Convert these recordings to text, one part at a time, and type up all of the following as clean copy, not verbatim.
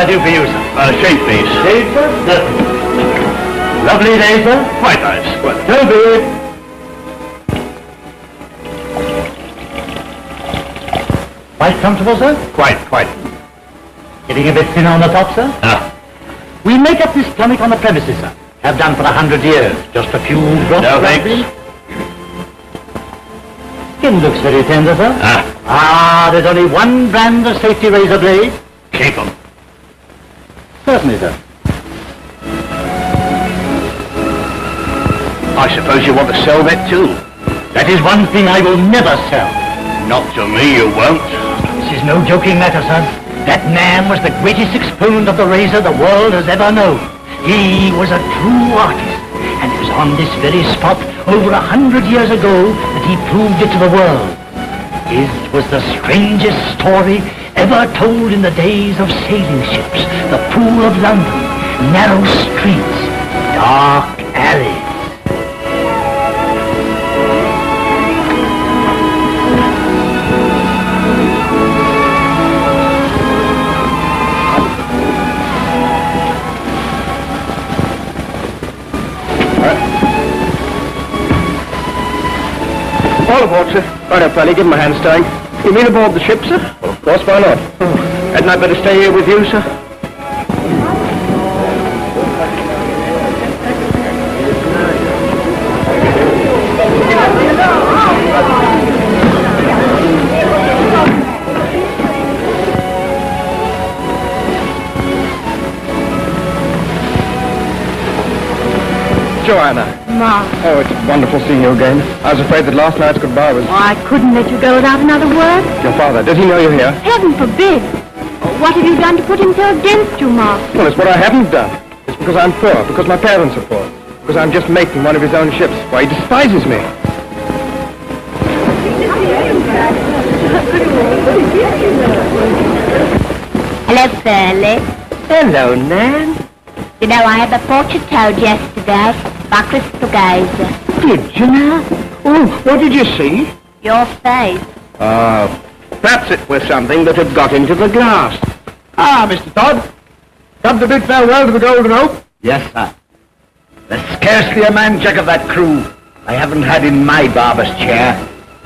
I do for you, sir? Shade, please. Shade, sir? Certainly. Lovely day, sir? Quite nice. Well, So be it. Quite comfortable, sir? quite. Getting a bit thin on the top, sir? Ah. We make up this tonic on the premises, sir. Have done for 100 years. Just a few drops. No, of thanks. tea. Skin looks very tender, sir. There's only one brand of safety razor blade. Keep 'em. Certainly, sir. I suppose you want to sell that too? That is one thing I will never sell. Not to me, you won't. This is no joking matter, son. That man was the greatest exponent of the razor the world has ever known. He was a true artist, and it was on this very spot over 100 years ago that he proved it to the world. His was the strangest story ever told in the days of sailing ships, the Pool of London, narrow streets, dark alleys. All aboard, sir. Right up, Felly. Give him a hand, Stein. You mean aboard the ship, sir? Well, of course, why not? Hadn't I better stay here with you, sir? Joanna. Ma. Oh, it's wonderful seeing you again. I was afraid that last night's goodbye was... I couldn't let you go without another word. Your father, does he know you're here? Heaven forbid. What have you done to put him so against you, Ma? Well, it's what I haven't done. It's because I'm poor, because my parents are poor, because I'm just making one of his own ships. Why, he despises me. Hello, Curly. Hello, Nan. You know, I had the portrait told yesterday by Crystal Gazer. Did you now? Oh, what did you see? Your face. Oh, perhaps it was something that had got into the glass. Ah, Mr. Todd. Come to bid farewell to the Golden Oak? Yes, sir. There's scarcely a man jack of that crew I haven't had in my barber's chair.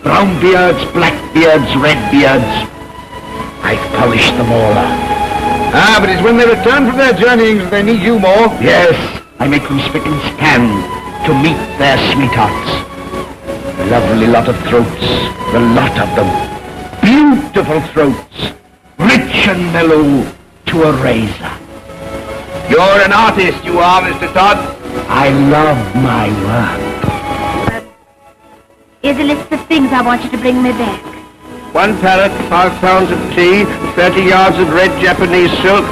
Brown beards, black beards, red beards. I've polished them all up. Ah, but it's when they return from their journeyings that they need you more. Yes, I make them spick and span to meet their sweethearts. A lovely lot of throats, the lot of them. Beautiful throats, rich and mellow to a razor. You're an artist, you are, Mr. Todd. I love my work. Here's a list of things I want you to bring me back. 1 parrot, 5 pounds of tea, 30 yards of red Japanese silk.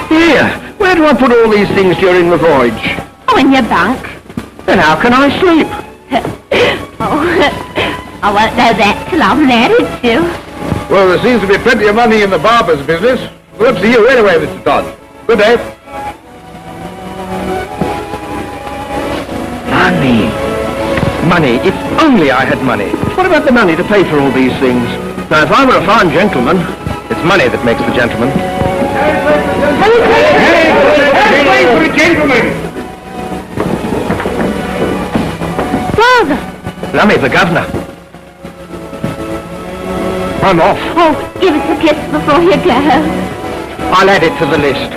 Here, where do I put all these things during the voyage? Oh, in your bunk. Then how can I sleep? I won't know that till I'm married to. Well, there seems to be plenty of money in the barber's business. Well, up to you anyway, Mr. Todd. Good day. Money. Money. If only I had money. What about the money to pay for all these things? Now, if I were a fine gentleman, it's money that makes the gentleman. Hey, wait for a gentleman! Father! Lummy, the governor. I'm off. Oh, give us a kiss before you go. I'll add it to the list.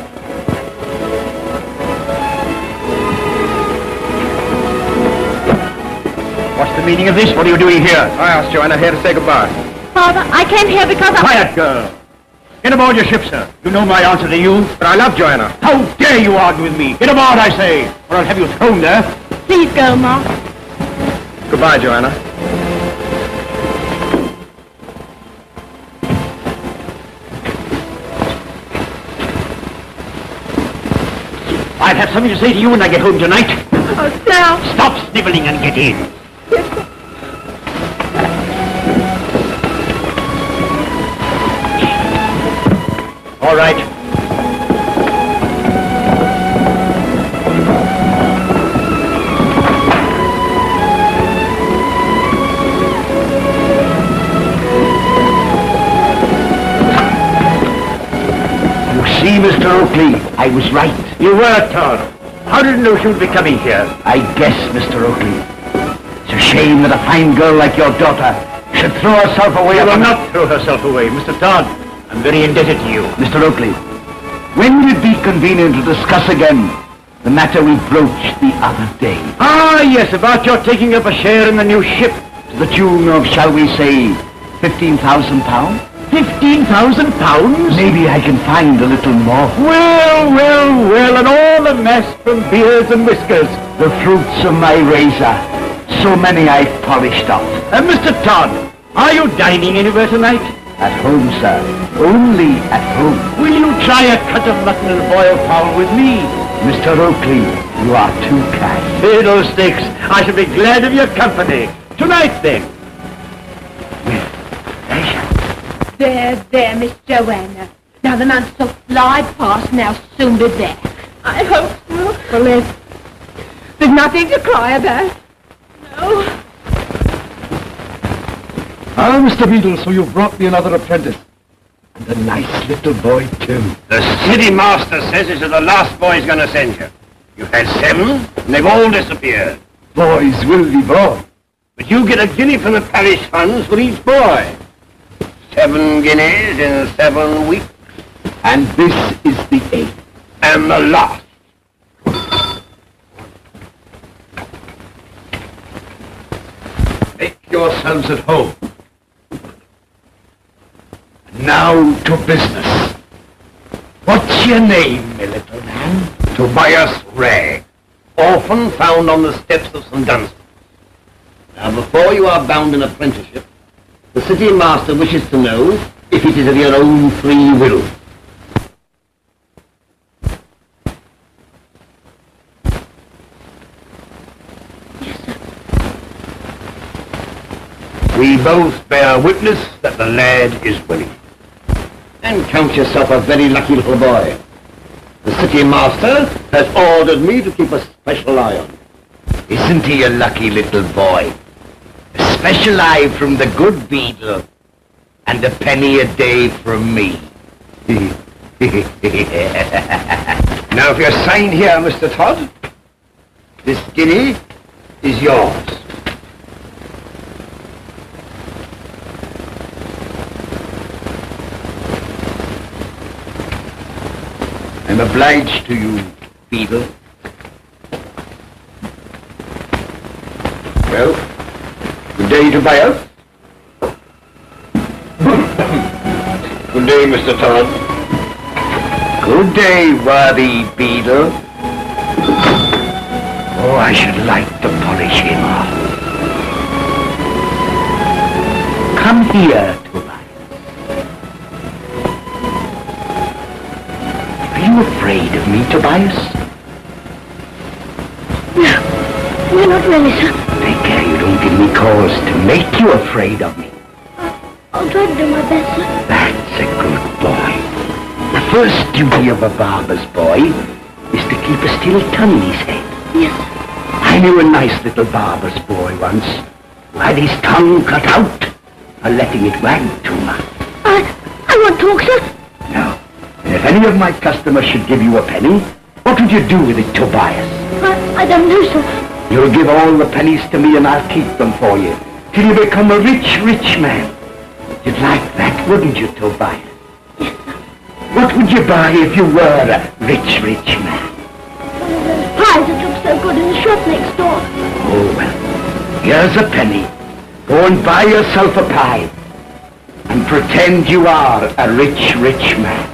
What's the meaning of this? What are you doing here? I asked Joanna here to say goodbye. Father, I came here because I... Quiet, girl. Get aboard your ship, sir. You know my answer to you. But I love Joanna. How dare you argue with me? Get aboard, I say, or I'll have you thrown there. Please go, Ma. Goodbye, Joanna. I'll have something to say to you when I get home tonight. Oh, Sal. Stop sniveling and get in. All right. You see, Mr. Oakley, I was right. You were, Todd. How did you know she would be coming here? I guess, Mr. Oakley. It's a shame that a fine girl like your daughter should throw herself away. She will not throw herself away, Mr. Todd. I'm very indebted to you. Mr. Oakley, when would it be convenient to discuss again the matter we broached the other day? Ah, yes, about your taking up a share in the new ship. To the tune of, shall we say, £15,000? £15,000? Maybe I can find a little more. Well, and all the mess from beards and whiskers. The fruits of my razor. So many I've polished off. Mr. Todd, are you dining anywhere tonight? At home, sir. Only at home. Will you try a cut of mutton and boiled fowl with me? Mr. Oakley, you are too kind. Fiddlesticks, I shall be glad of your company. Tonight, then. With pleasure. There, Miss Joanna. Now the months will fly past and I'll soon be back. I hope so. Well, there's nothing to cry about. No. Ah, Mr. Beadle, so you've brought me another apprentice. And a nice little boy, too. The city master says this is the last boy he's going to send you. You've had 7, and they've all disappeared. Boys will be born. But you get a guinea from the parish funds for each boy. 7 guineas in 7 weeks. And this is the 8th. And the last. Make yourselves at home. Now to business. What's your name, my little man? Tobias Ragg, orphan found on the steps of St. Dunstan's. Now, before you are bound in apprenticeship, the city master wishes to know if it is of your own free will. We both bear witness that the lad is willing. And count yourself a very lucky little boy. The city master has ordered me to keep a special eye on him. Isn't he a lucky little boy? A special eye from the good Beadle, and a penny a day from me. Now, if you sign here, Mr. Todd, this guinea is yours. I'm obliged to you, Beadle. Well, good day, Tobias. Good day, Mr. Todd. Good day, worthy Beadle. Oh, I should like to polish him off. Come here, Tobias. Are you afraid of me, Tobias? No, you're not really, sir. Take care you don't give me cause to make you afraid of me. I'll try to do my best, sir. That's a good boy. The first duty of a barber's boy is to keep a still tongue in his head. Yes, sir. I knew a nice little barber's boy once who had his tongue cut out for letting it wag too much. I won't talk, sir. No. And if any of my customers should give you a penny, what would you do with it, Tobias? I don't know, sir. You'll give all the pennies to me and I'll keep them for you till you become a rich, rich man. You'd like that, wouldn't you, Tobias? Yes, sir. What would you buy if you were a rich, rich man? One of those pies that look so good in the shop next door. Oh, well, here's a penny. Go and buy yourself a pie and pretend you are a rich, rich man.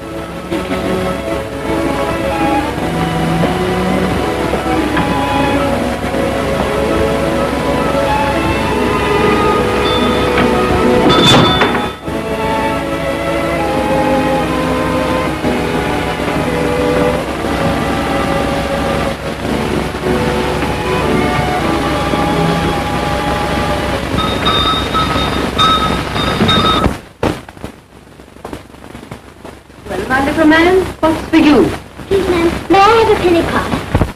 Man, what's for you? Please, ma'am, may I have a penny pie?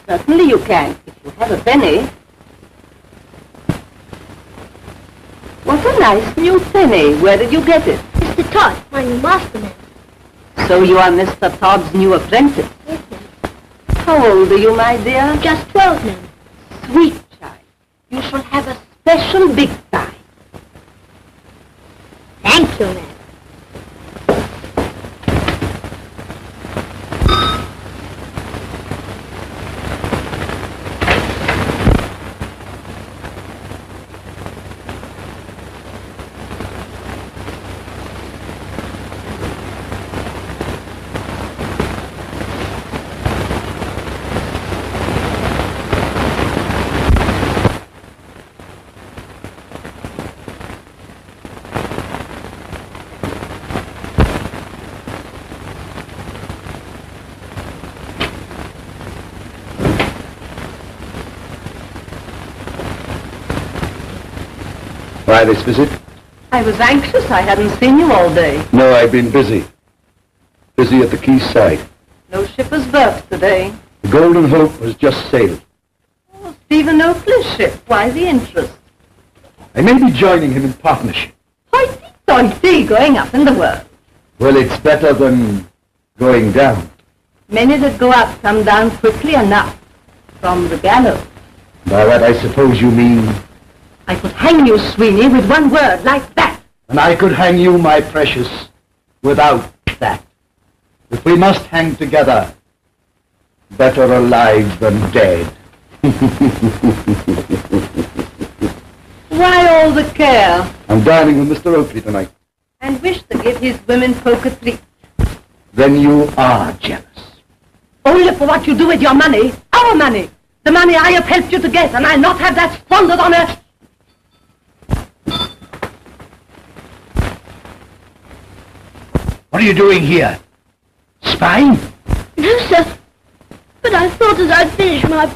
Certainly you can, if you have a penny. What a nice new penny. Where did you get it? Mr. Todd, my new master, ma'am. So you are Mr. Todd's new apprentice. Yes, ma'am. How old are you, my dear? Just 12, ma'am. Sweet child. You shall have a special big time. Thank you, ma'am. Why this visit? I was anxious. I hadn't seen you all day. No, I've been busy. Busy at the quayside. No ship has berthed today. The Golden Hope has just sailed. Oh, Stephen Oakley's ship. Why the interest? I may be joining him in partnership. Hoity-toity, going up in the world. Well, it's better than going down. Many that go up come down quickly enough from the gallows. By that I suppose you mean... I could hang you, Sweeney, with one word like that. And I could hang you, my precious, without that. If we must hang together, better alive than dead. Why all the care? I'm dining with Mr. Oakley tonight. And wish to give his women folk a treat. Then you are jealous. Only for what you do with your money, our money. The money I have helped you to get, and I'll not have that squandered on earth. What are you doing here? Spying? No, sir. But I thought as I'd finished my...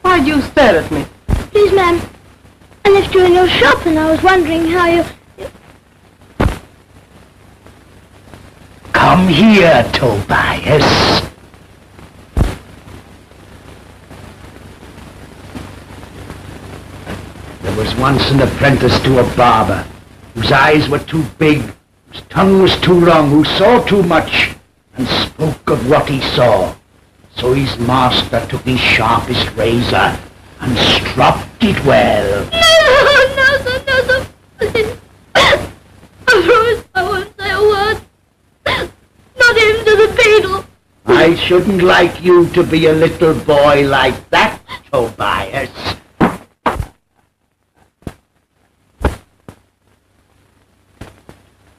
Why'd you stare at me? Please, ma'am. I left you in your shop and I was wondering how you... Come here, Tobias. There was once an apprentice to a barber, whose eyes were too big, whose tongue was too long, who saw too much, and spoke of what he saw. So his master took his sharpest razor and stropped it well. No, sir, no, sir. Please. I promise I won't say a word. Not even to the beetle. I shouldn't like you to be a little boy like that, Tobias.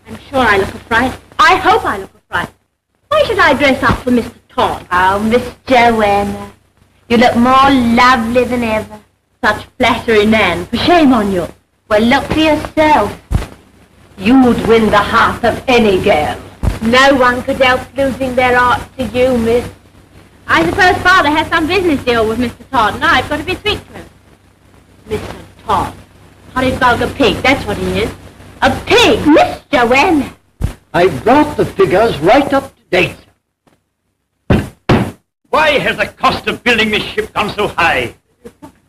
I'm sure I look a fright. I hope I look a fright. Why should I dress up for Mr. Todd? Oh, Miss Joanna, you look more lovely than ever. Such flattery, Nan. For shame on you. Well, look for yourself. You'd win the heart of any girl. No one could help losing their hearts to you, miss. I suppose Father has some business deal with Mr. Todd, and I've got to be sweet to him. Mr. Todd. Horrid vulgar pig, that's what he is. A pig, Miss Joanna. I brought the figures right up to date. Why has the cost of building this ship gone so high?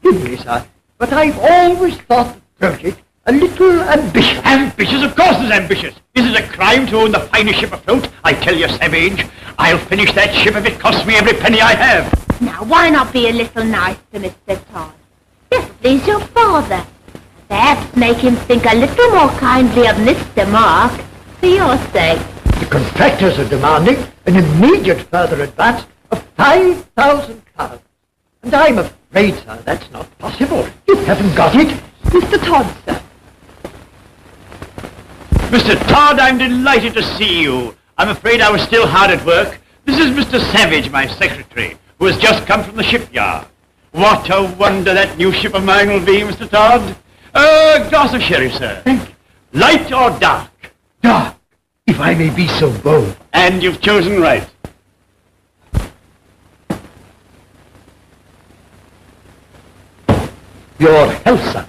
Forgive me, sir, but I've always thought the project a little ambitious. Ambitious? Of course it's ambitious. Is it a crime to own the finest ship afloat? I tell you, savage, I'll finish that ship if it costs me every penny I have. Now, why not be a little nice to Mr. Todd? This will please your father. Perhaps make him think a little more kindly of Mr. Mark, for your sake. The contractors are demanding an immediate further advance of £5,000. And I'm afraid, sir, that's not possible. You haven't got it. Mr. Todd, sir. Mr. Todd, I'm delighted to see you. I'm afraid I was still hard at work. This is Mr. Savage, my secretary, who has just come from the shipyard. What a wonder that new ship of mine will be, Mr. Todd. A glass of sherry, sir. Thank you. Light or dark? Dark, if I may be so bold. And you've chosen right. Your health, sir.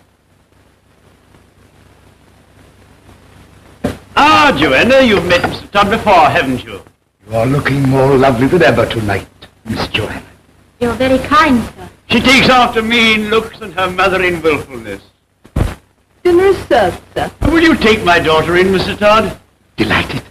Ah, Joanna, you've met Mr. Todd before, haven't you? You are looking more lovely than ever tonight, Miss Joanna. You're very kind, sir. She takes after me in looks and her mother in willfulness. Dinner is served, sir. Will you take my daughter in, Mr. Todd? Delighted.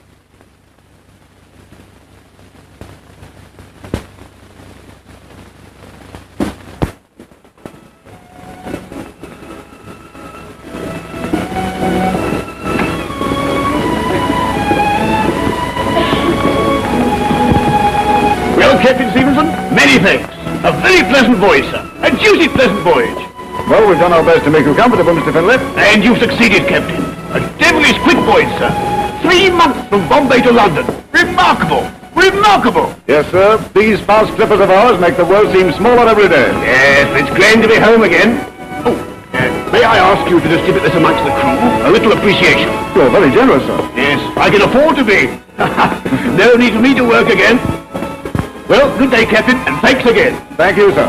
Well, Captain Stevenson, many thanks. A very pleasant voyage, sir. A deuced pleasant voyage. Well, we've done our best to make you comfortable, Mr. Finlay. And you've succeeded, Captain. A devilish quick voyage, sir. 3 months from Bombay to London. Remarkable! Remarkable! Yes, sir. These fast clippers of ours make the world seem smaller every day. Yes, it's grand to be home again. Oh, may I ask you to distribute this amongst the crew? A little appreciation. You're very generous, sir. Yes, I can afford to be. No need for me to work again. Well, good day, Captain, and thanks again. Thank you, sir.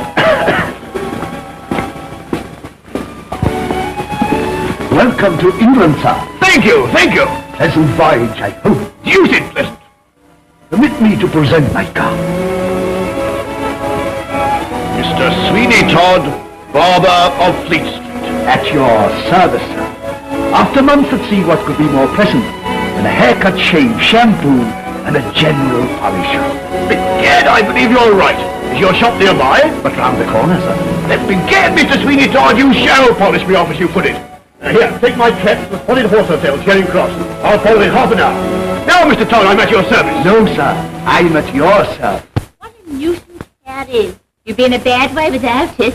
Welcome to England, sir. Thank you, thank you. Pleasant voyage, I hope. Deuced pleasant. Permit me to present my car. Mr. Sweeney Todd, barber of Fleet Street. At your service, sir. After months at sea, what could be more pleasant than a haircut, shave, shampoo, and a general polish? Begad, I believe you're right. Is your shop nearby? But round the corner, sir. Begad, Mr. Sweeney Todd, you shall polish me off as you put it. Here, take my cap to the Spotted Horse Hotel, Charing Cross. I'll follow in half an hour. Now, Mr. Todd, I'm at your service. No, sir. I'm at your service. What a nuisance that is. You've been a bad way without it.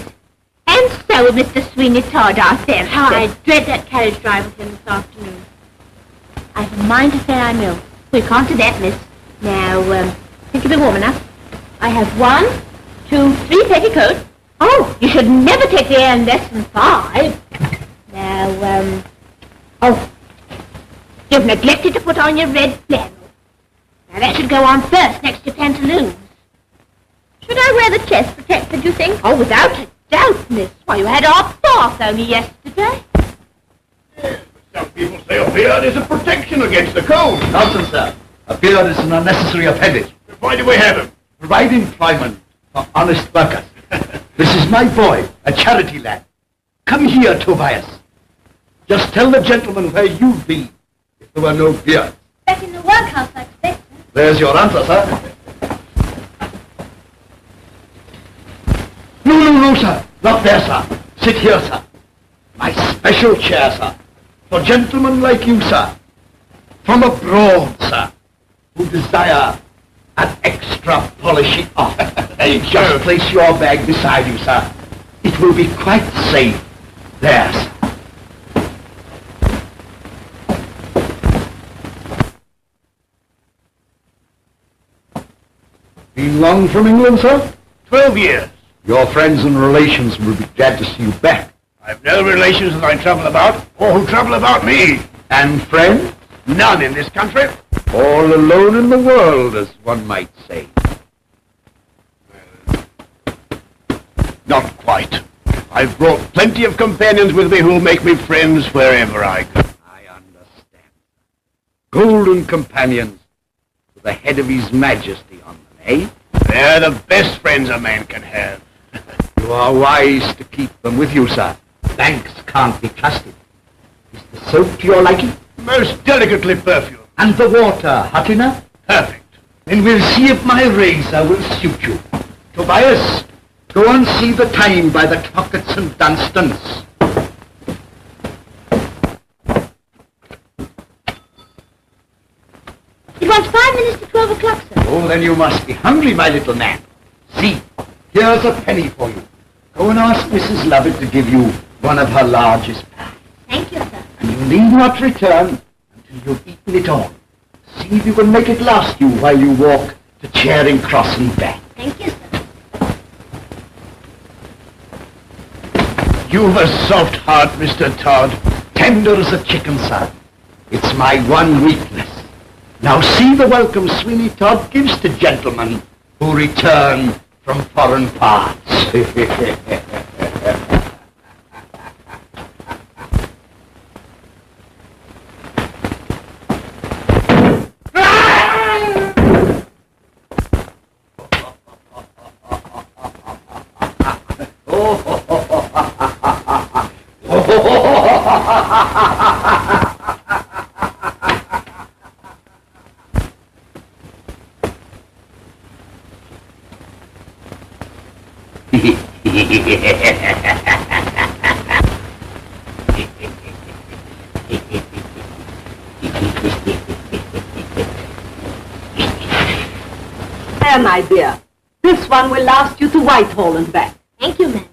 And so will Mr. Sweeney Todd, our therapist. How I dread that carriage drive with him this afternoon. I've a mind to say I'm ill. We can't do that, miss. Now, think you'll be warm enough. I have 1, 2, 3 petticoats. Oh, you should never take the air in less than 5. Now, oh, you've neglected to put on your red flannel. Now that should go on first, next to pantaloons. Should I wear the chest protector, do you think? Oh, without a doubt, miss. Why, you had our bath only yesterday. Yes, but some people say a beard is a protection against the cold. Nonsense, sir. A beard is an unnecessary appendage. Why do we have him? Provide employment for honest workers. This is my boy, a charity lad. Come here, Tobias. Just tell the gentleman where you'd be if there were no beard. Back in the workhouse, I expect. There's your answer, sir. No, sir. Not there, sir. Sit here, sir. My special chair, sir. For gentlemen like you, sir. From abroad, sir. Who desire an extra polishing off. Just place your bag beside you, sir. It will be quite safe. There, sir. Been long from England, sir? 12 years. Your friends and relations will be glad to see you back. I've no relations that I trouble about, or who trouble about me. And friends? None in this country. All alone in the world, as one might say. Not quite. I've brought plenty of companions with me who'll make me friends wherever I go. I understand. Golden companions with the head of His Majesty on them, eh? They're the best friends a man can have. You are wise to keep them with you, sir. Thanks can't be trusted. Is the soap to your liking? Most delicately perfumed. And the water hot enough? Perfect. Then we'll see if my razor will suit you. Tobias, go and see the time by the clock at St. Dunstan's. It wants 5 minutes to 12 o'clock, sir. Oh, then you must be hungry, my little man. See, here's a penny for you. Go and ask Mrs. Lovett to give you one of her largest pies. Thank you, sir. And you need not return until you've eaten it all. See if you can make it last you while you walk to Charing Cross and back. Thank you, sir. You've a soft heart, Mr. Todd. Tender as a chicken, sir. It's my one weakness. Now see the welcome Sweeney Todd gives to gentlemen who return from foreign parts. There, my dear. This one will last you to Whitehall and back. Thank you, ma'am.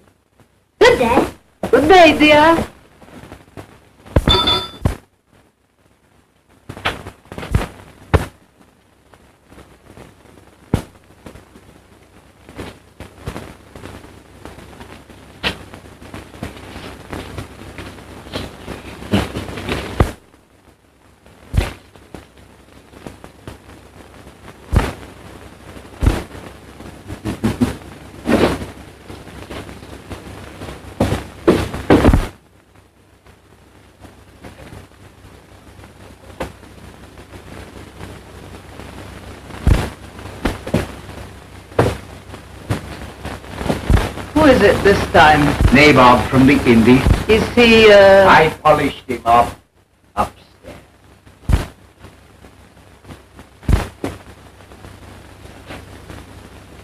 Good day. Good day, dear. Who is it this time? Nabob from the Indies. Is he, I polished him off upstairs.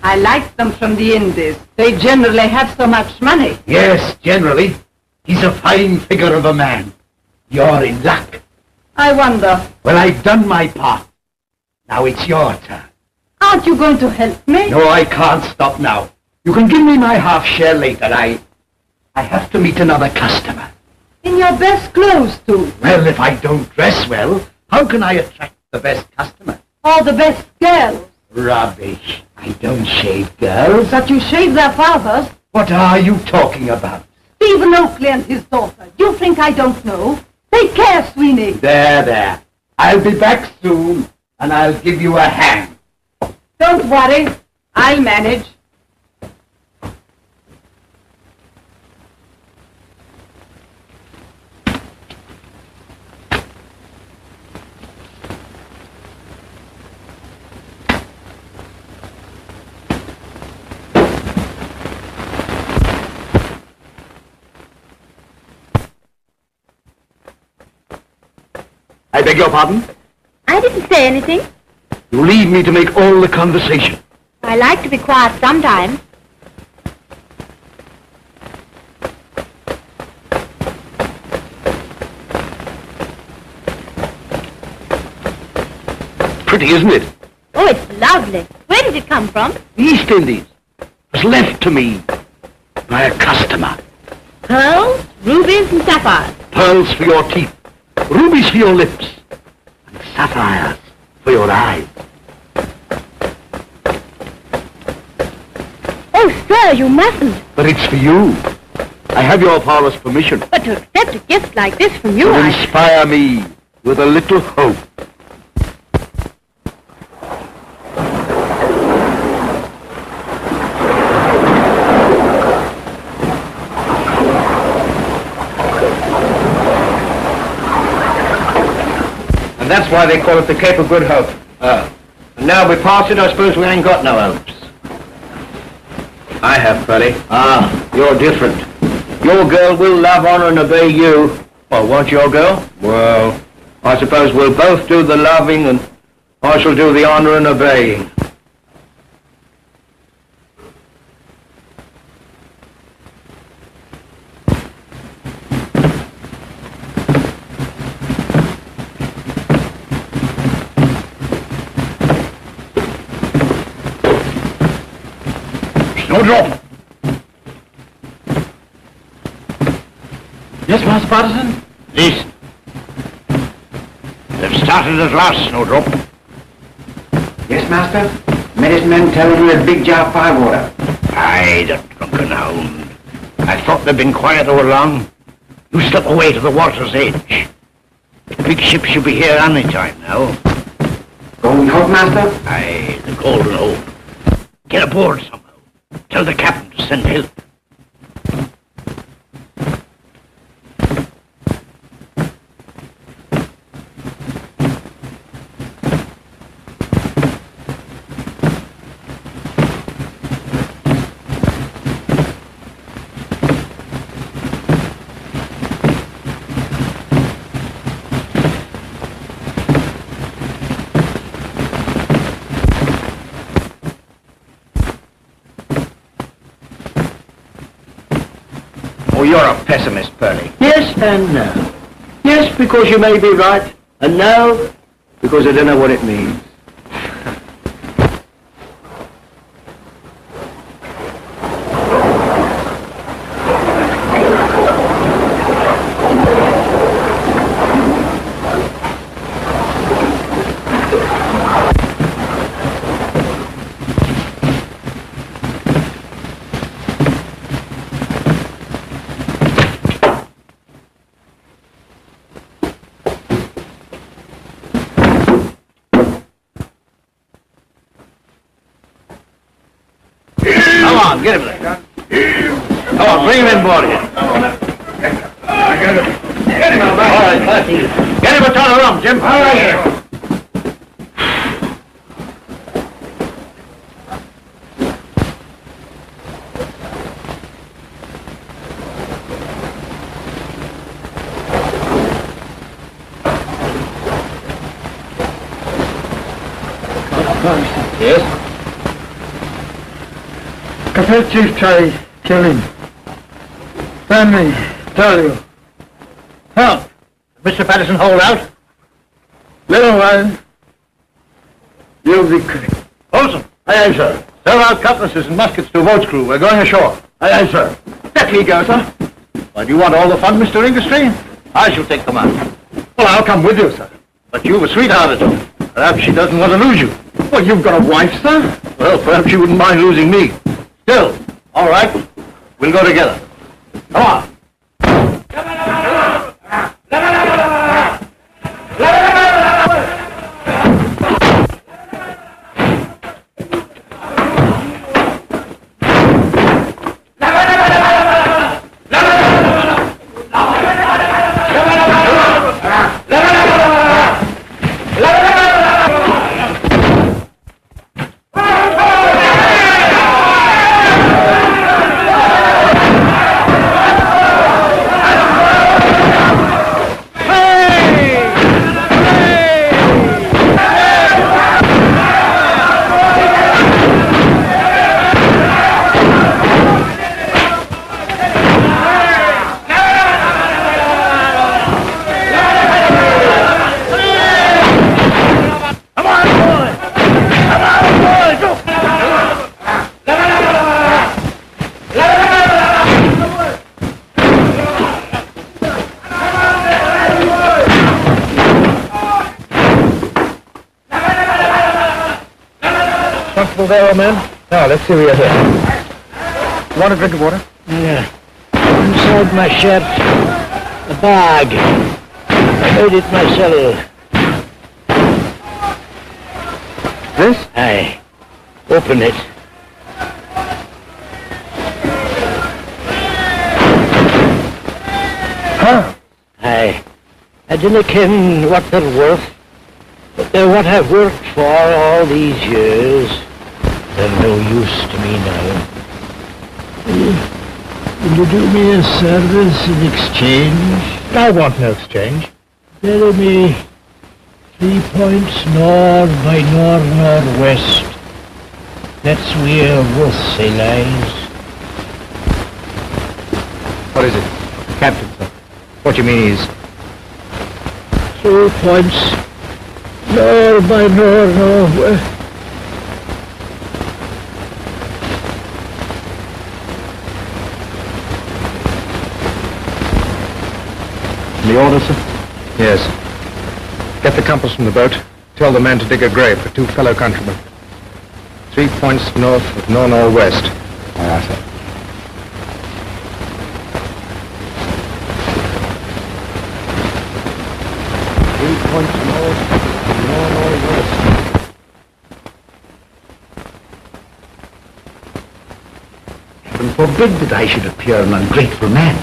I like them from the Indies. They generally have so much money. Yes, generally. He's a fine figure of a man. You're in luck. I wonder, Well, I've done my part. Now it's your turn. aren't you going to help me? No, I can't stop now. You can give me my half share later. I have to meet another customer. In your best clothes, too. Well, if I don't dress well, how can I attract the best customer? Or the best girls. Rubbish. I don't shave girls. But you shave their fathers. What are you talking about? Stephen Oakley and his daughter. You think I don't know? Take care, Sweeney. There. I'll be back soon, and I'll give you a hand. Don't worry. I'll manage. I beg your pardon? I didn't say anything. You leave me to make all the conversation. I like to be quiet sometimes. Pretty, isn't it? Oh, it's lovely. Where did it come from? The East Indies. It was left to me by a customer. Pearls, rubies, and sapphires. Pearls for your teeth, rubies for your lips, and sapphires for your eyes. Oh, sir, you mustn't. But it's for you. I have your father's permission But to accept a gift like this from you, to inspire me with a little hope. And that's why they call it the Cape of Good Hope. And now we pass it, I suppose we ain't got no hopes. I have, Freddie. You're different. Your girl will love, honor, and obey you. Well, won't your girl? Well, I suppose we'll both do the loving, and I shall do the honor and obeying. Snowdrop! Yes, Master Patterson? East. They've started at last, Snowdrop. Yes, Master? Medicine men telling you a big jar of firewater. Aye, the drunken hound. I thought they'd been quiet all along. You slip away to the water's edge. The big ship should be here any time now. Golden Hope, Master? Aye, the Golden Hope. Get aboard somehow. Tell the captain to send help. Oh, you're a pessimist, Pearlie. Yes and no. Yes, because you may be right, and no, because I don't know what it means. on, get him there. Come on, bring him in board here. Get him. All right, get him a ton of rum, Jim. All right. Yes? Cafe Chief Charlie, kill him. Family, tell you. Help! Mr. Patterson, hold out. Little while, you'll be quick. Olson. Aye, aye, sir. Serve out cutlasses and muskets to boat's crew. We're going ashore. Aye, aye, sir. That we go, sir. Why, do you want all the fun, Mr. Inglestry? I shall take command. Well, I'll come with you, sir. But you've a sweetheart at home. Perhaps she doesn't want to lose you. Well, you've got a wife, sir. Well, perhaps she wouldn't mind losing me. Still, all right. We'll go together. Come on. There, old man. Now, let's see what you here. You want a drink of water? Yeah. Inside my shirt, a bag. I made it myself. This? Aye. Open it. Huh? Aye. I didn't ken what they're worth, but they're what I've worked for all these years. They're no use to me now. Will you do me a service in exchange? I want no exchange. Bury me 3 points north by northwest. That's where Wuthsey lies. What is it? Captain, sir. What you mean is... 2 points north by northwest. The order, sir? Yes. Get the compass from the boat. Tell the man to dig a grave for 2 fellow countrymen. 3 points north of northwest. Aye, sir. Points north, northwest. Heaven forbid that I should appear an ungrateful man.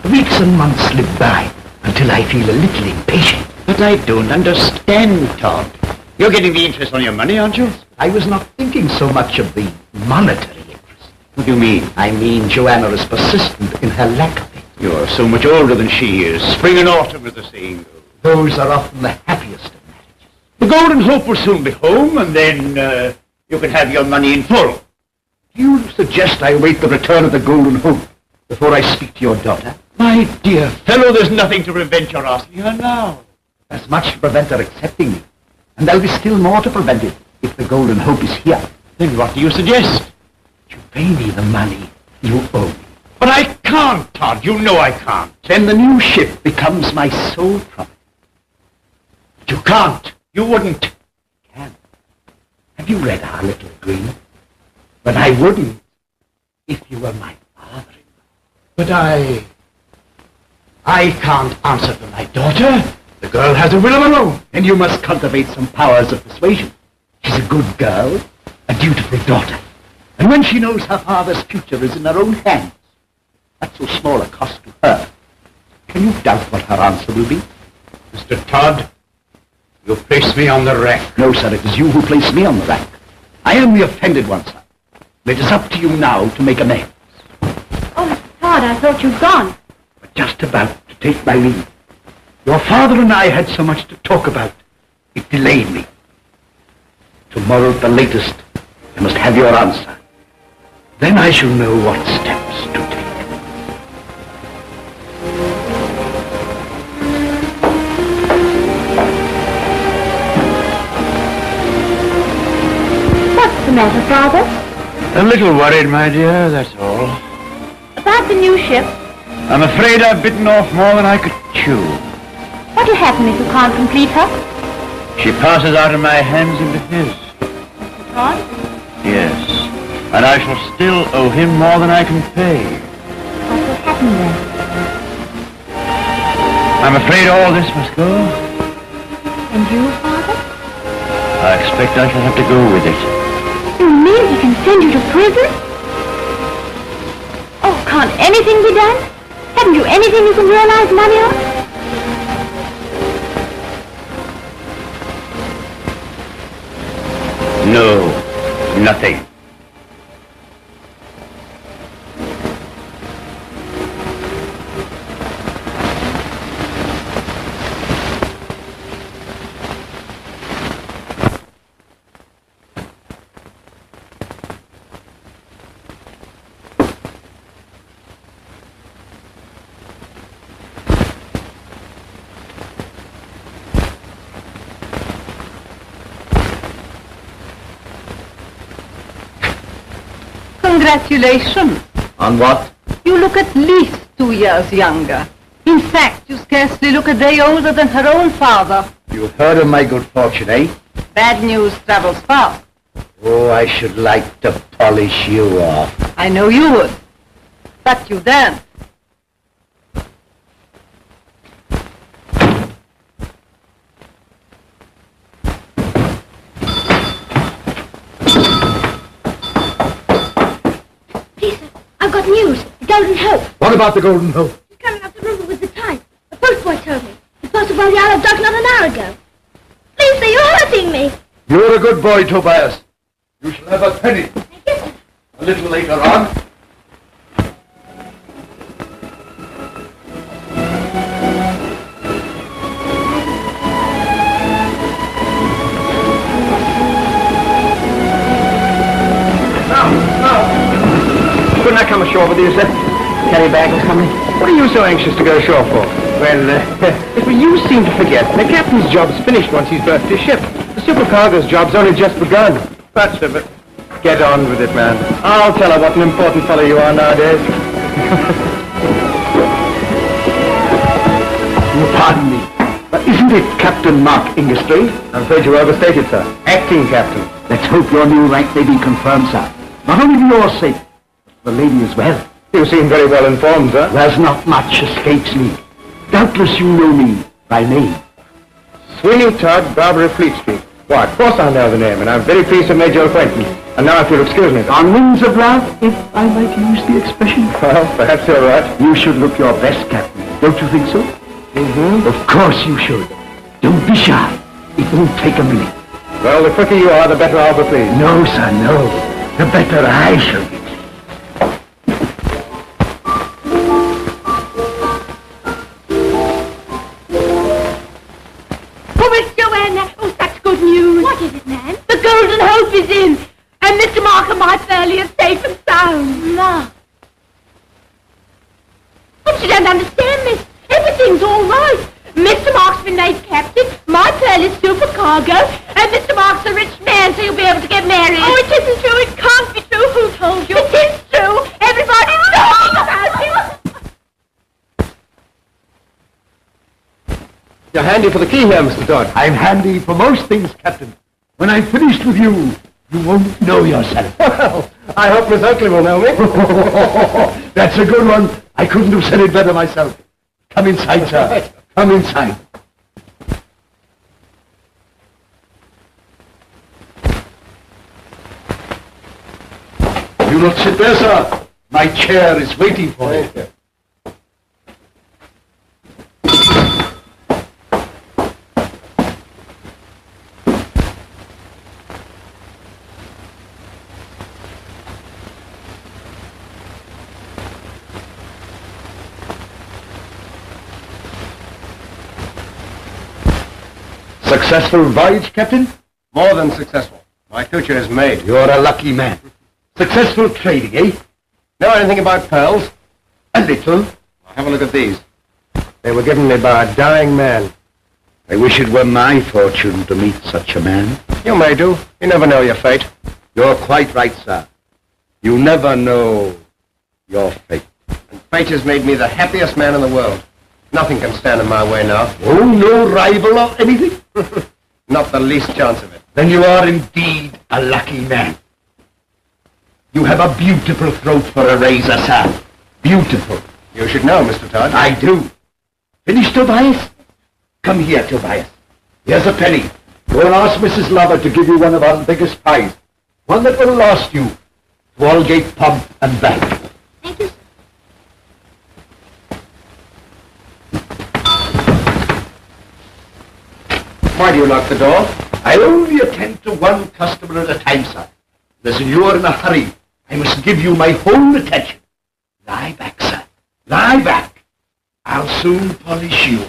Weeks and months slip by until I feel a little impatient. But I don't understand, Todd. You're getting the interest on your money, aren't you? I was not thinking so much of the monetary interest. What do you mean? I mean Joanna is persistent in her lack of it. You're so much older than she is. Spring and autumn, as the saying goes. Those are often the happiest of marriages. The Golden Hope will soon be home, and then you can have your money in full. Do you suggest I await the return of the Golden Hope before I speak to your daughter? My dear fellow, there's nothing to prevent your asking her now. There's much to prevent her accepting me. And there'll be still more to prevent it if the Golden Hope is here. Then what do you suggest? You pay me the money you owe me. But I can't, Todd. You know I can't. Then the new ship becomes my sole property. You can't. You wouldn't. Can. Have you read our little agreement? But I wouldn't if you were my father-in-law. But I can't answer for my daughter. The girl has a will of her own. And you must cultivate some powers of persuasion. She's a good girl, a dutiful daughter. And when she knows her father's future is in her own hands, at so small a cost to her, can you doubt what her answer will be? Mr. Todd, you place me on the rack. No, sir, it is you who place me on the rack. I am the offended one, sir. It is up to you now to make amends. Oh, Mr. Todd, I thought you'd gone. But just about to take my leave. Your father and I had so much to talk about. It delayed me. Tomorrow at the latest, I must have your answer. Then I shall know what steps to take. What's the matter, Father? A little worried, my dear, that's all. About the new ship? I'm afraid I've bitten off more than I could chew. What'll happen if you can't complete her? She passes out of my hands into his. Mr. Todd? Yes. And I shall still owe him more than I can pay. What will happen then? I'm afraid all this must go. And you, Father? I expect I shall have to go with it. You mean he can send you to prison? Oh, can't anything be done? Haven't you anything you can realize money on? No, nothing. Congratulations. On what? You look at least 2 years younger. In fact, you scarcely look a day older than her own father. You've heard of my good fortune, eh? Bad news travels fast. Oh, I should like to polish you off. I know you would. But you daren't. I've got news. The Golden Hope. What about the Golden Hope? She's coming up the river with the tide. The postboy told me. It passed by the Isle of Duck not an hour ago. Please, sir, you're hurting me. You're a good boy, Tobias. You shall have a penny. Thank you, sir. A little later on. Couldn't I come ashore with you, sir? Carry bag or something? What are you so anxious to go ashore for? Well, you seem to forget. The captain's job's finished once he's berthed his ship. The supercargo's job's only just begun. But get on with it, man. I'll tell her what an important fellow you are nowadays. Pardon me, but isn't it Captain Mark Ingerstray? I'm afraid you overstated, sir. Acting captain. Let's hope your new rank may be confirmed, sir. Not only for your sake, but for the lady as well. You seem very well informed, sir. There's not much escapes me. Doubtless you know me by name. Sweeney Todd, barber of Fleet Street. Why, of course I know the name, and I'm very pleased to have made your acquaintance. And now if you'll excuse me, sir. On wings of love, if I might use the expression. Well, perhaps you're right. You should look your best, Captain. Don't you think so? Mm-hmm. Of course you should. Don't be shy. It won't take a minute. Well, the quicker you are, the better I'll be pleased. No, sir, no. The better I shall be. Oh, Miss Joanna. Oh, such good news. What is it, Nan? The Golden Hope is in. And Mr. Mark and my Pearlie are safe and sound. Mark. Oh, you don't understand, miss. Everything's all right. Mr. Mark's been made captain, my Pearlie's supercargo, and Mr. Mark's a rich man, so you'll be able to get married. Oh, it isn't true. It can't be true. Who told you? It is true. Everybody's talking about it. You're handy for the key here, Mr. Todd. I'm handy for most things, Captain. When I've finished with you, you won't know yourself. Well, I hope Miss Oakley will know me. That's a good one. I couldn't have said it better myself. Come inside, sir. Come inside. You not sit there, sir. My chair is waiting for you. Successful voyage, Captain? More than successful. My future is made. You're a lucky man. Successful trading, eh? Know anything about pearls? A little. Have a look at these. They were given me by a dying man. I wish it were my fortune to meet such a man. You may do. You never know your fate. You're quite right, sir. You never know your fate. And fate has made me the happiest man in the world. Nothing can stand in my way now. Oh, no rival or anything? Not the least chance of it. Then you are indeed a lucky man. You have a beautiful throat for a razor, sir. Beautiful. You should know, Mr. Todd. I do. Finished, Tobias? Come here, Tobias. Here's a penny. Go and ask Mrs. Lover to give you one of our biggest pies. One that will last you to Aldgate Pub and back. Thank you, sir. Why do you lock the door? I only attend to one customer at a time, sir. As you're in a hurry, I must give you my whole attention. Lie back, sir. Lie back. I'll soon polish you.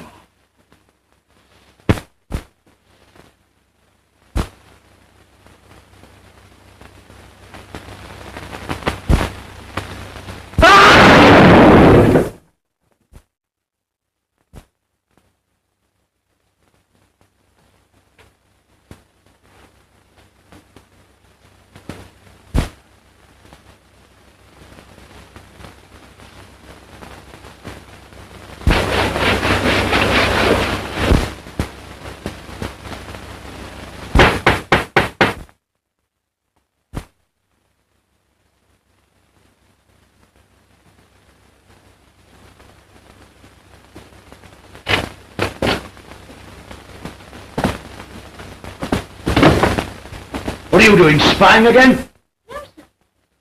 What are you doing, spying again? No, sir.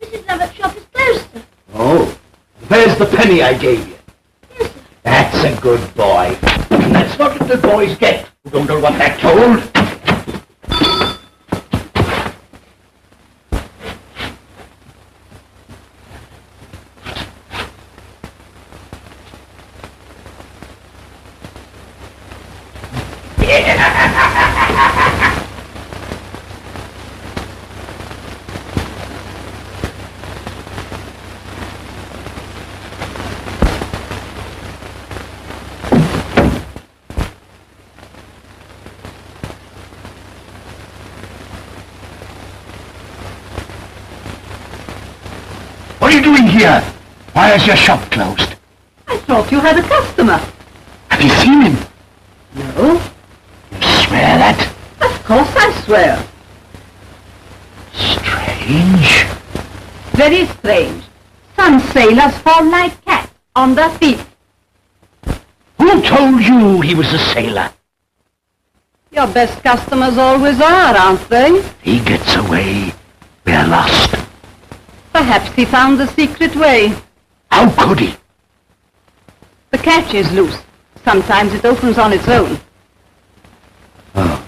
Mrs. Lovett's shop is closed, sir. Oh, there's the penny I gave you. Yes, sir. That's a good boy. And that's what little boys get who don't know what they're told. What are you doing here? Why is your shop closed? I thought you had a customer. Have you seen him? No. You swear that? Of course I swear. Strange. Very strange. Some sailors fall like cats on their feet. Who told you he was a sailor? Your best customers always are, aren't they? He gets away. We're lost. Perhaps he found the secret way. How could he? The catch is loose. Sometimes it opens on its own. Oh.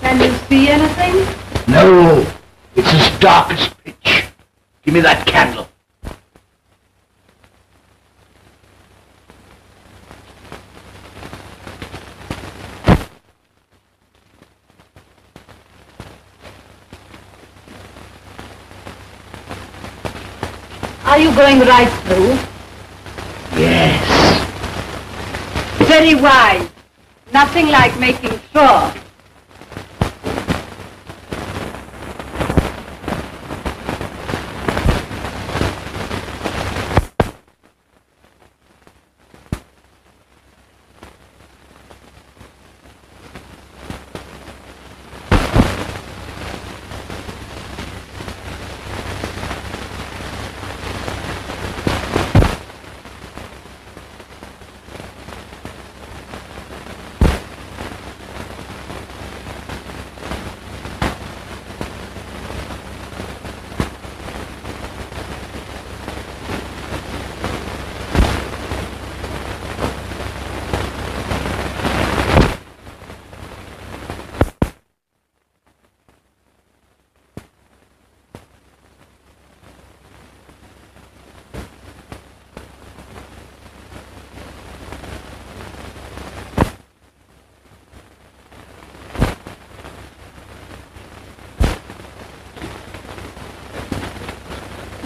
Can you see anything? No. It's as dark as pitch. Give me that candle. Are you going right through? Yes. Very wise. Nothing like making sure.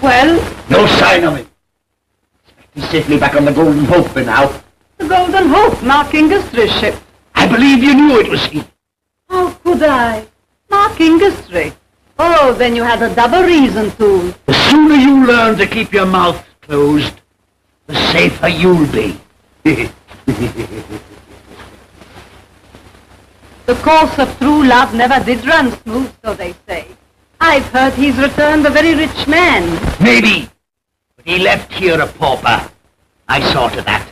Well? No sign of him. He's safely back on the Golden Hope by now. The Golden Hope, Mark Ingastry's ship. I believe you knew it was he. How could I? Mark Ingastry. Oh, then you had a double reason to. The sooner you learn to keep your mouth closed, the safer you'll be. The course of true love never did run smooth, so they say. I've heard he's returned a very rich man. Maybe. But he left here a pauper. I saw to that.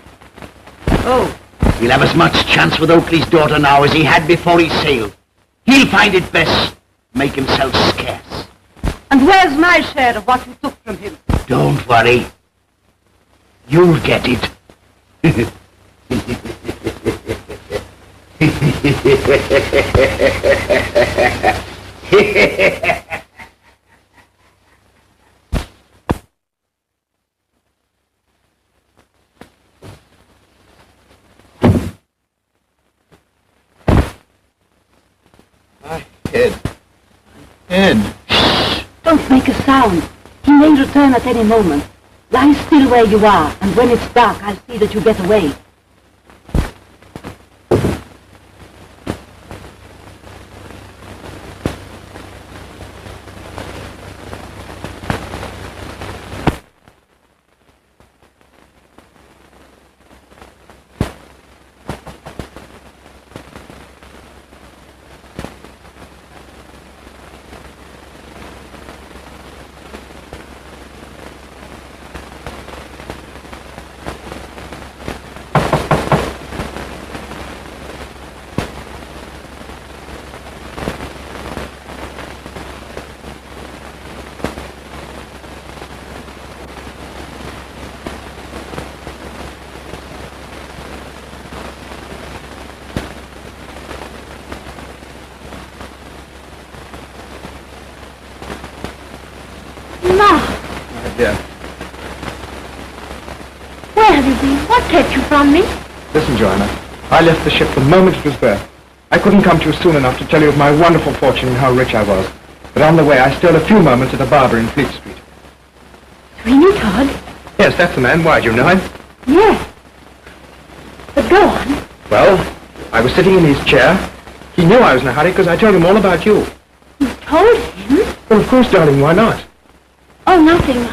Oh. He'll have as much chance with Oakley's daughter now as he had before he sailed. He'll find it best to make himself scarce. And where's my share of what you took from him? Don't worry. You'll get it. Ed. Shh! Don't make a sound. He may return at any moment. Lie still where you are, and when it's dark, I'll see that you get away. What kept you from me? Listen, Joanna. I left the ship the moment it was there. I couldn't come to you soon enough to tell you of my wonderful fortune and how rich I was. But on the way, I stole a few moments at a barber in Fleet Street. Sweeney Todd? Yes, that's the man. Why, do you know him? Yes. But go on. Well, I was sitting in his chair. He knew I was in a hurry because I told him all about you. You told him? Well, of course, darling. Why not? Oh, nothing.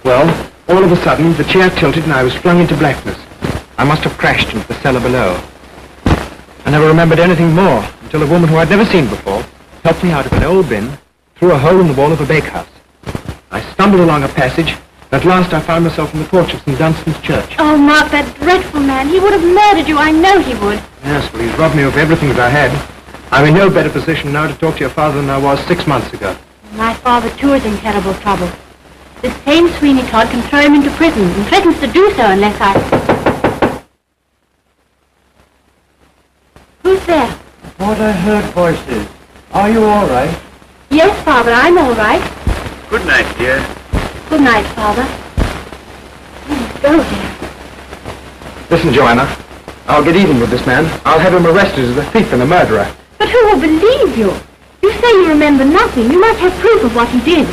Well, all of a sudden, the chair tilted and I was flung into blackness. I must have crashed into the cellar below. I never remembered anything more until a woman who I'd never seen before helped me out of an old bin through a hole in the wall of a bakehouse. I stumbled along a passage, and at last I found myself in the porch of St. Dunstan's church. Oh, Mark, that dreadful man. He would have murdered you. I know he would. Yes, well, he's robbed me of everything that I had. I'm in no better position now to talk to your father than I was 6 months ago. My father, too, is in terrible trouble. This same Sweeney Todd can throw him into prison and threatens to do so unless I... Who's there? I thought I heard voices. Are you all right? Yes, Father, I'm all right. Good night, dear. Good night, Father. Go, dear. Listen, Joanna. I'll get even with this man. I'll have him arrested as a thief and a murderer. But who will believe you? You say you remember nothing. You must have proof of what he did.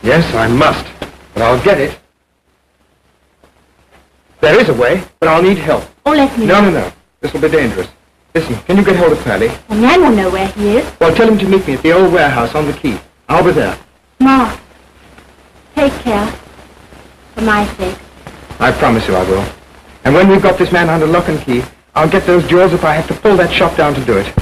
Yes, I must. But I'll get it. There is a way, but I'll need help. Oh, let me... No. This will be dangerous. Listen, can you get hold of Pearlie? The man will know where he is. Well, tell him to meet me at the old warehouse on the quay. I'll be there. Mark, take care. For my sake. I promise you I will. And when we've got this man under lock and key, I'll get those jewels if I have to pull that shop down to do it.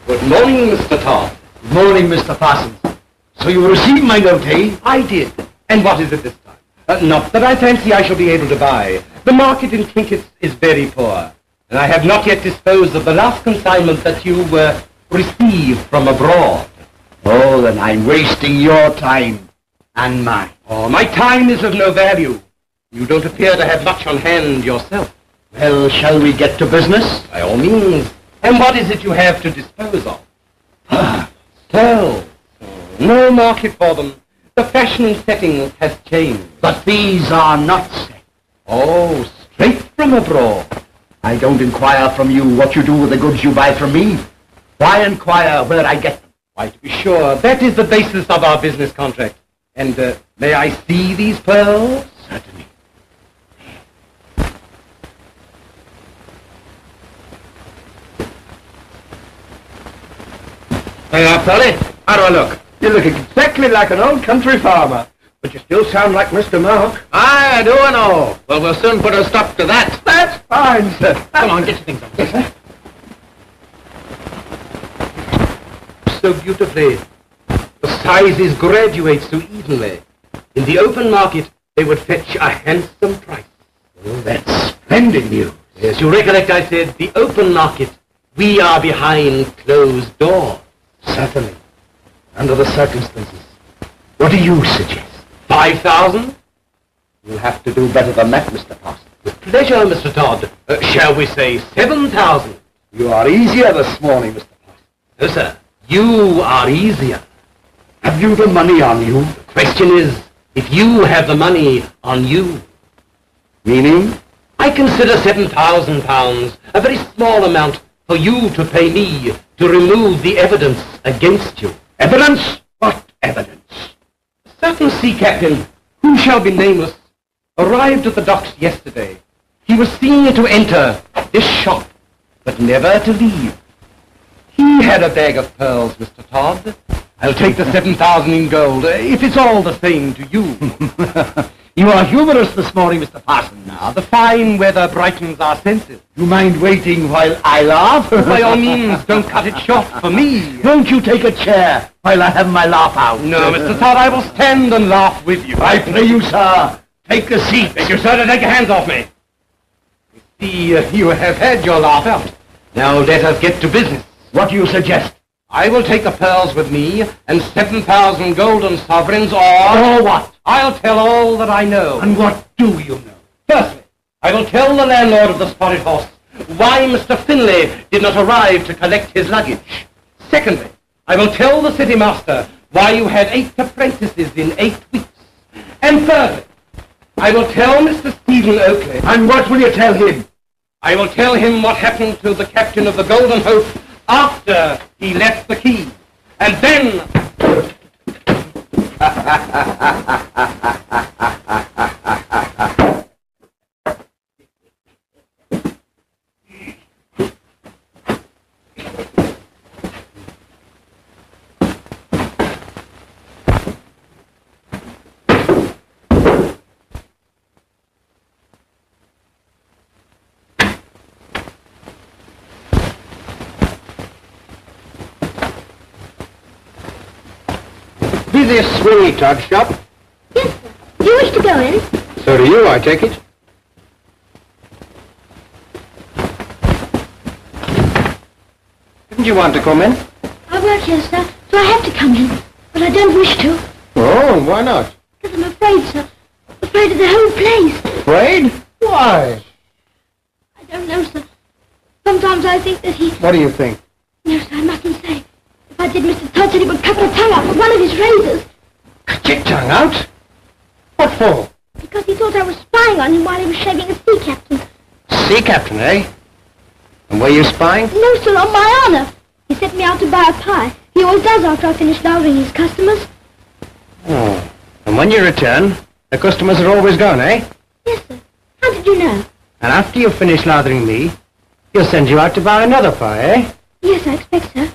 Good morning, Mr. Todd. Good morning, Mr. Parsons. So you received my note, eh? I did. And what is it this time? Not that I fancy I shall be able to buy. The market in trinkets is very poor. And I have not yet disposed of the last consignment that you received from abroad. Oh, then I'm wasting your time and mine. Oh, my time is of no value. You don't appear to have much on hand yourself. Well, shall we get to business? By all means. And what is it you have to dispose of? Pearls. No market for them. The fashion and setting has changed. But these are not set. Oh, straight from abroad. I don't inquire from you what you do with the goods you buy from me. Why inquire where I get them? Why, to be sure, that is the basis of our business contract. And may I see these pearls? Certainly. Hey, Polly, how do I look? You look exactly like an old country farmer, but you still sound like Mr. Mark. I do and all. Well, we'll soon put a stop to that. That's fine, sir. Come on, get your things on. Yes, sir. So beautifully. The sizes graduate so evenly. In the open market, they would fetch a handsome price. Oh, that's splendid news. Yes, you recollect I said the open market. We are behind closed doors. Certainly. Under the circumstances. What do you suggest? 5,000? You'll have to do better than that, Mr. Parson. With pleasure, Mr. Todd. Shall we say 7,000? You are easier this morning, Mr. Parson. No, sir. You are easier. Have you the money on you? The question is, if you have the money on you. Meaning? I consider £7,000 a very small amount for you to pay me to remove the evidence against you. Evidence? What evidence? A certain sea captain, who shall be nameless, arrived at the docks yesterday. He was seen to enter this shop, but never to leave. He had a bag of pearls, Mr. Todd. I'll take the 7,000 in gold, if it's all the same to you. You are humorous this morning, Mr. Parson. Now, the fine weather brightens our senses. You mind waiting while I laugh? By all means, don't cut it short for me. Won't you take a chair while I have my laugh out? No, Mr. Todd, I will stand and laugh with you. I pray you, sir, take a seat. Thank you, sir, to take your hands off me. You see, you have had your laugh out. Now let us get to business. What do you suggest? I will take the pearls with me, and 7,000 golden sovereigns, or what? I'll tell all that I know. And what do you know? Firstly, I will tell the landlord of the Spotted Horse why Mr. Finlay did not arrive to collect his luggage. Secondly, I will tell the city master why you had 8 apprentices in 8 weeks. And thirdly, I will tell Mr. Stephen Oakley. And what will you tell him? I will tell him what happened to the captain of the Golden Hope after he left the key. And then... This Sweeney Todd shop? Yes, sir. Do you wish to go in? So do you, I take it. Didn't you want to come in? I work here, sir, so I have to come in. But I don't wish to. Oh, why not? Because I'm afraid, sir. Afraid of the whole place. Afraid? Why? I don't know, sir. Sometimes I think that he... What do you think? No, sir, I mustn't say. If I did, Mr. Todd said he would cut my tongue out with one of his razors. Cut your tongue out? What for? Because he thought I was spying on him while he was shaving a sea captain. Sea captain, eh? And were you spying? No, sir, on my honor. He sent me out to buy a pie. He always does after I finish lathering his customers. Oh. And when you return, the customers are always gone, eh? Yes, sir. How did you know? And after you finish lathering me, he'll send you out to buy another pie, eh? Yes, I expect so.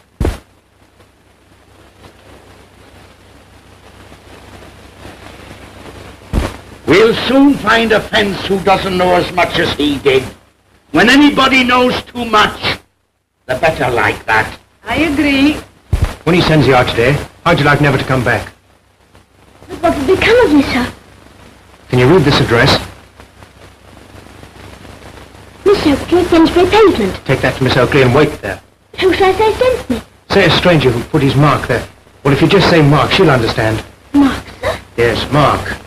We'll soon find a fence who doesn't know as much as he did. When anybody knows too much, the better like that. I agree. When he sends you out today, how'd you like never to come back? But what will become of me, sir? Can you read this address? Miss Oakley, Finsbury Pavement. Take that to Miss Oakley and wait there. Who shall I say sent me? Say a stranger who put his mark there. Well, if you just say Mark, she'll understand. Mark, sir? Yes, Mark.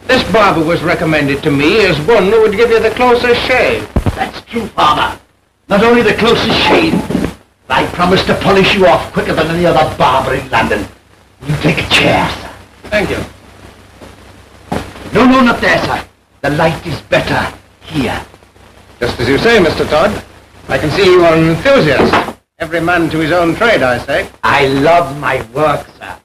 This barber was recommended to me as one who would give you the closest shave. That's true, Father. Not only the closest shade, but I promise to polish you off quicker than any other barber in London. You take a chair, sir. Thank you. No, no, not there, sir. The light is better here. Just as you say, Mr. Todd. I can see you are an enthusiast. Every man to his own trade, I say. I love my work, sir.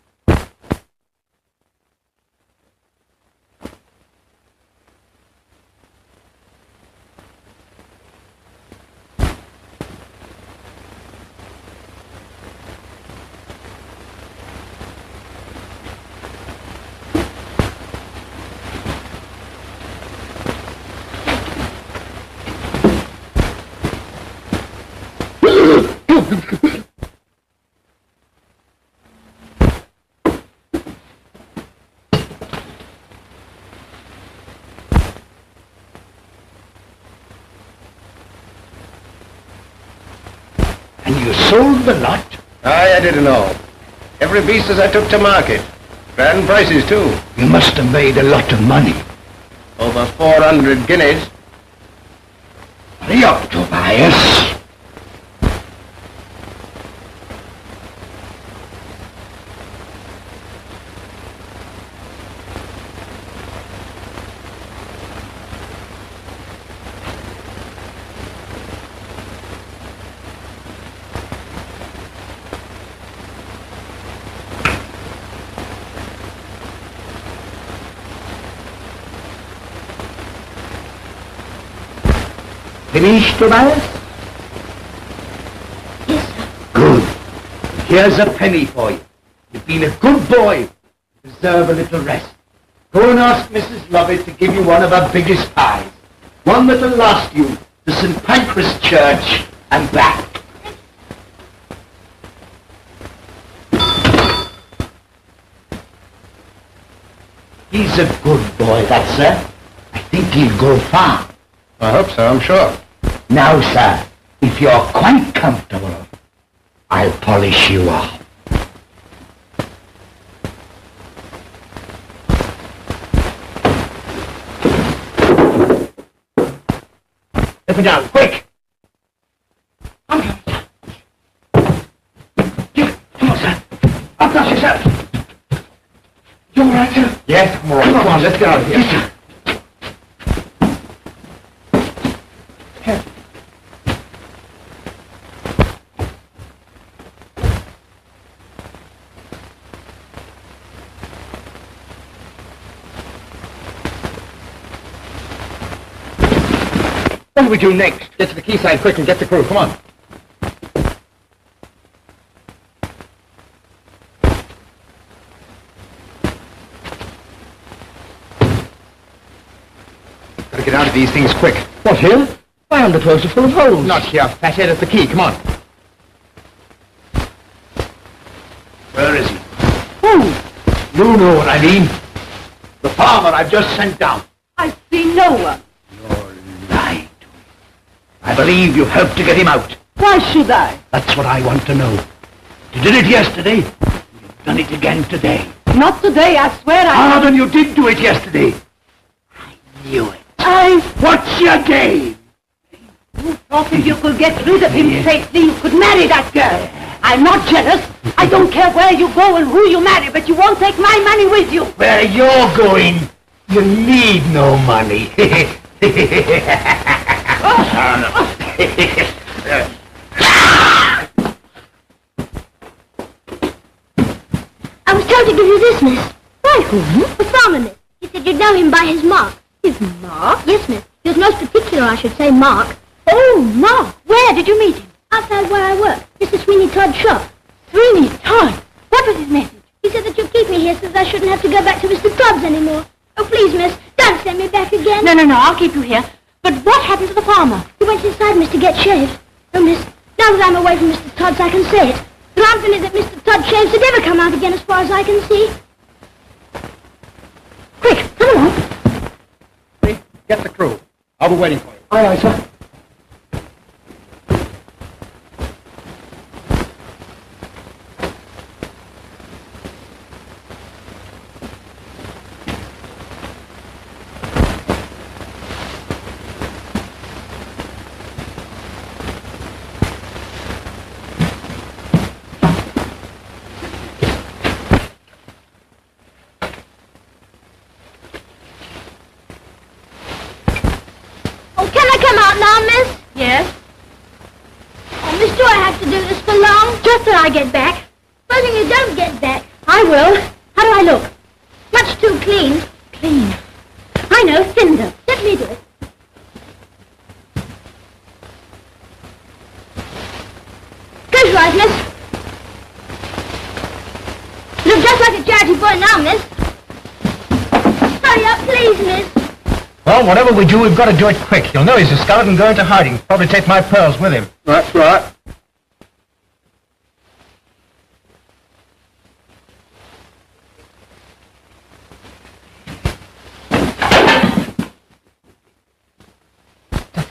And you sold the lot? Aye, I did it all. Every beast as I took to market. Grand prices, too. You must have made a lot of money. Over 400 guineas. Hurry up, Tobias. Finished, Tobias? Yes, sir. Good. Here's a penny for you. You've been a good boy. You deserve a little rest. Go and ask Mrs. Lovett to give you one of her biggest pies. One that'll last you to St. Pancras Church and back. He's a good boy, that, sir. I think he'll go far. I hope so, I'm sure. Now, sir, if you're quite comfortable, I'll polish you off. Let me down, quick! Come on, sir. Come on, sir. Up dust yourself. You all right, sir? Yes, I'm all right. Come on, let's get out of here. Yes, sir. What do we do next? Get to the quayside quick and get the crew. Come on. Gotta get out of these things quick. What, here? Why, the clothes are full of holes. Not here, fathead, at the quay. Come on. Where is he? Who? You know what I mean. The farmer I've just sent down. I see no one. You're lying to me. I believe you helped to get him out. Why should I? That's what I want to know. You did it yesterday. You've done it again today. Not today, I swear I... Ah, then you did do it yesterday. I knew it. What's your game? You thought if you could get rid of him safely, you could marry that girl. I'm not jealous. I don't care where you go and who you marry, but you won't take my money with you. Where you're going, you need no money. I was told to give you this, miss. By whom? The farmer, miss. He said you'd know him by his mark. His mark? Yes, miss. He was most particular, I should say, Mark. Oh, Mark. Where did you meet him? Outside where I work. Mr. Sweeney Todd's shop. Sweeney Todd. What was his message? He said that you'd keep me here so that I shouldn't have to go back to Mr. Todd's anymore. Oh, please, miss, don't send me back again. No, I'll keep you here. But what happened to the farmer? He went inside, miss, to get shaved. Oh, miss, now that I'm away from Mr. Todd's, I can say it. The likelihood that Mr. Todd shaves to never come out again as far as I can see. Quick, come along. Get the crew. I'll be waiting for you. Aye, aye, sir. I come out now, miss? Yes? Oh, miss, do I have to do this for long? Just till I get back. Supposing you don't get back. I will. How do I look? Much too clean. Clean. I know, cinder. Let me do it. Close your eyes, miss. You look just like a charity boy now, miss. Hurry up, please, miss. Well, whatever we do, we've got to do it quick. You'll know he's a scout and go into hiding. Probably take my pearls with him. That's right.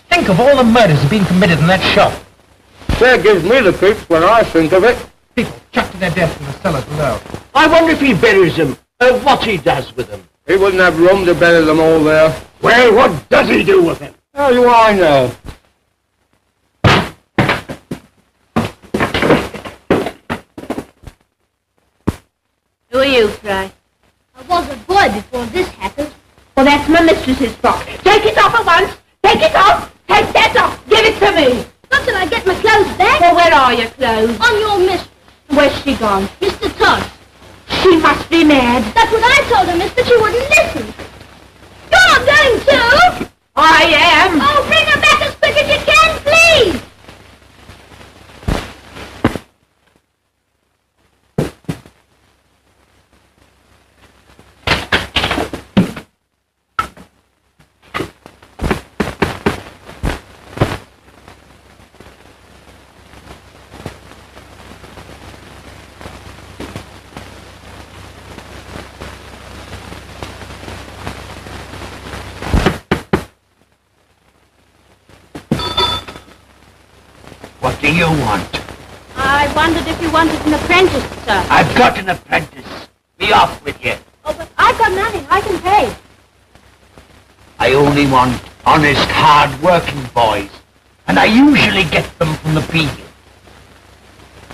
Think of all the murders that have been committed in that shop. That gives me the creeps when I think of it. People chucked to their death in the cellars below. I wonder if he buries them, what he does with them. He wouldn't have room to bury them all there. Well, what does he do with them? How do I know? Who are you, Fry? I was a boy before this happened. Well, that's my mistress's frock. Take it off at once. Take it off. Take that off. Give it to me. Not till I get my clothes back. Well, where are your clothes? On your mistress, Where's she gone? Mr. Todd. She must be mad. That's what I told her, miss, but she wouldn't listen. You're going to. I am. Oh, bring her back as quick as you can, please. What do you want? I wondered if you wanted an apprentice, sir. I've got an apprentice. Be off with you. Oh, but I've got nothing. I can pay. I only want honest, hard-working boys, and I usually get them from the people.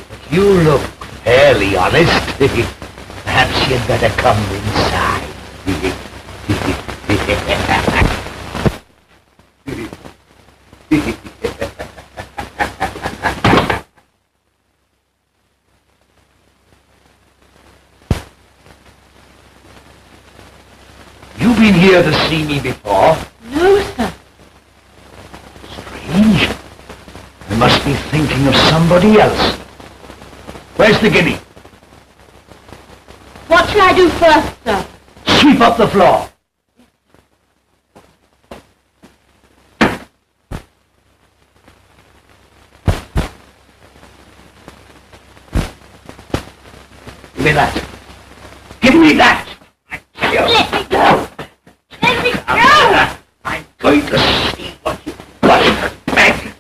But you look fairly honest. Perhaps you'd better come inside. You been here to see me before? No, sir. Strange. I must be thinking of somebody else. Where's the guinea? What shall I do first, sir? Sweep up the floor. Give me that. Give me that. Let me go. Let me go. I'm going to see what you got back.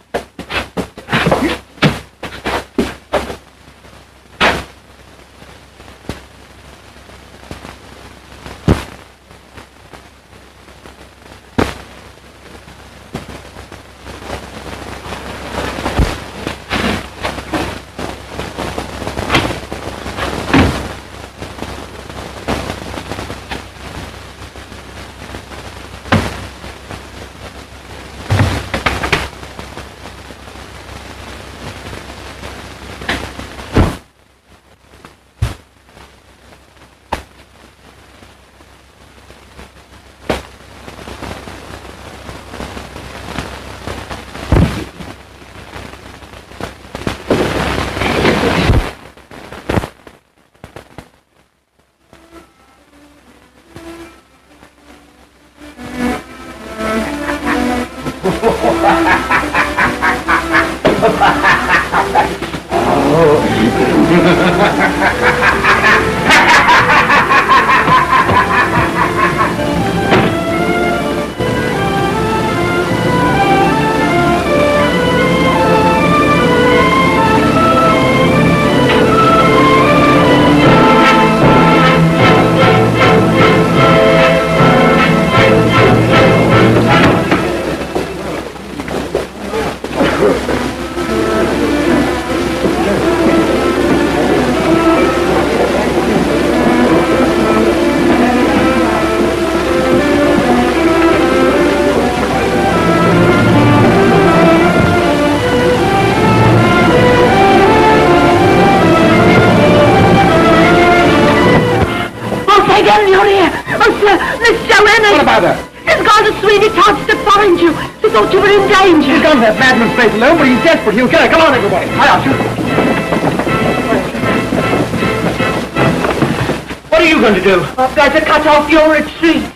mother? He's gone to Sweeney Todd to find you. He thought you were in danger. He's gone to that madman's place alone, but he's desperate. He'll kill her. Come on, everybody. High out, shoot. What are you going to do? I've got to cut off your retreat.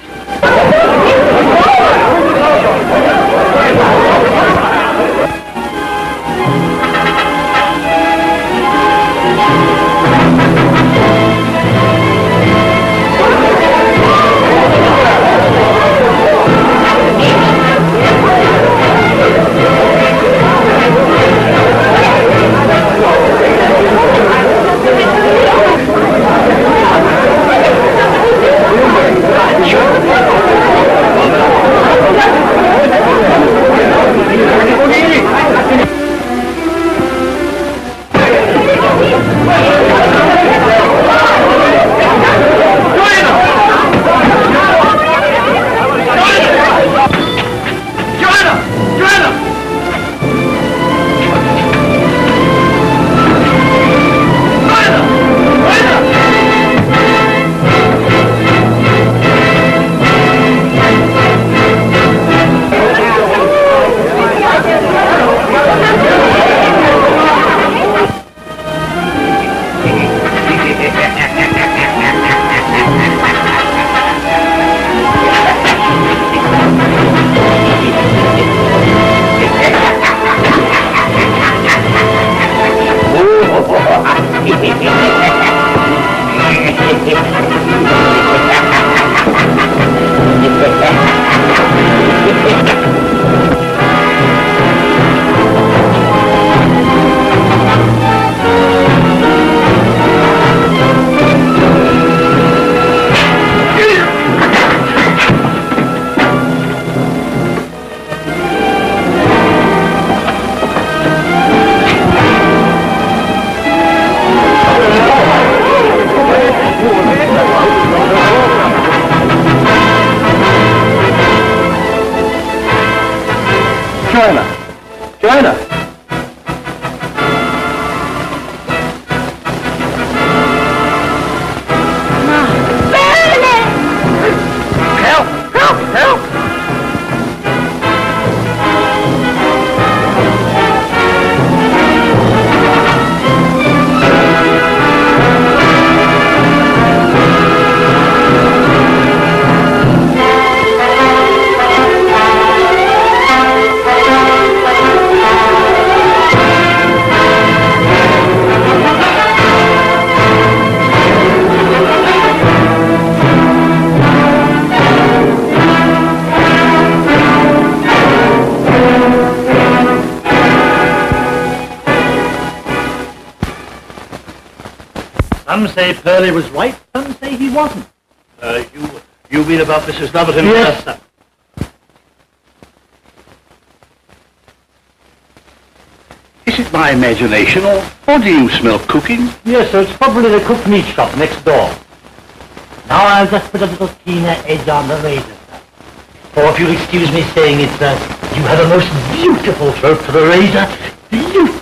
Joanna! Help! Help! Help! Some say Pearlie was right, some say he wasn't. You mean about Mrs. Loverton? Yes, sir. Is it my imagination, or do you smell cooking? Yes, sir, it's probably the cooked meat shop next door. Now I'll just put a little keener edge on the razor, sir. Or if you'll excuse me saying it, sir, you have a most beautiful throat for the razor. Beautiful.